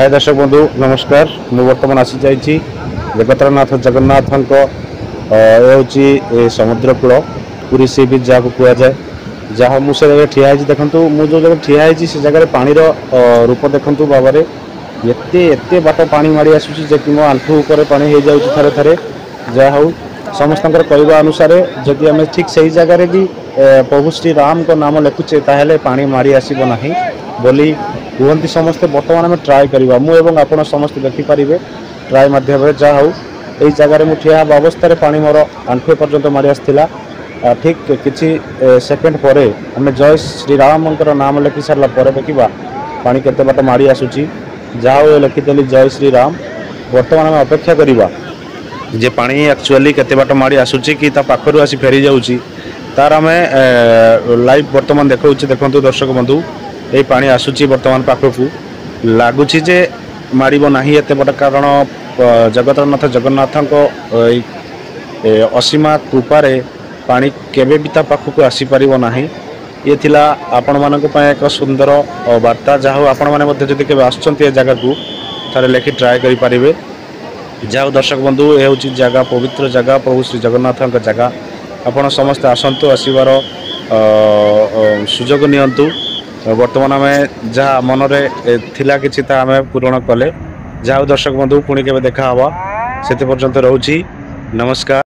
हाय दर्शक बंधु नमस्कार। मु बर्तमान आसी जाइए जगतरनाथ जगन्नाथ समुद्र कूल पूरी सी बीच जहाँ को कह जाए जहाँ मुझे जगह ठिया देखूँ मु जो जगह ठिया से जगह पानी रूप देखूँ बाबा एत बाट पानी माड़ी आसूसी जे कि मो आंठू उपर पानी हो जाऊँ थे थे जहाँ हूँ समस्त कहवा अनुसार जदि आम ठीक से ही जगह भी प्रभु श्री राम को नाम लिखुचे ताहले पानी माड़ी आसब ना बोली कहते समस्ते बर्तमान आम ट्राए करवा मुझे आप समस्त देखिपारे ट्राए मध्यम जहाँ हूँ यही जगह मुझे ठिया अवस्था पानी मोर आंठुए पर्यंत मारी आसला। ठीक किसी सेकेंड पर आम जय श्रीराम नाम लिखि सारापर देखा पानी केते बाट माड़ी आसूची जहाँ लिखिदेली जय श्रीराम। बर्तमान आम अपेक्षा करवा जे पानी एक्चुअली केते बाट माड़ी आसूची कि पाखरु आसी फेरी जाऊँगी तार आम लाइव बर्तमान देखा देखो दर्शक बंधु ये पानी आसूची बर्तमान पाखक लगुच मार ना एत बट कारण जगतरनाथ जगन्नाथ असीमा कृपारे पानी केवे भी पाखक आसीपर ना। ये थिला आपण मानक एक सुंदर वार्ता जहाँ आपण मैंने जब के आसुँच जगह को थे लिखि ट्राए करेंगे जहाँ दर्शक बंधु ये हूँ जगह पवित्र जगह प्रभु श्री जगन्नाथ जगह आपण समस्त आसतु आसबार सुजोग नियंतु। बर्तमान आम जहाँ मनरे थिला किछि ता आम पूरण कले जहाँ दर्शक बंधु पुणी के देखा से पर्यंत रोची नमस्कार।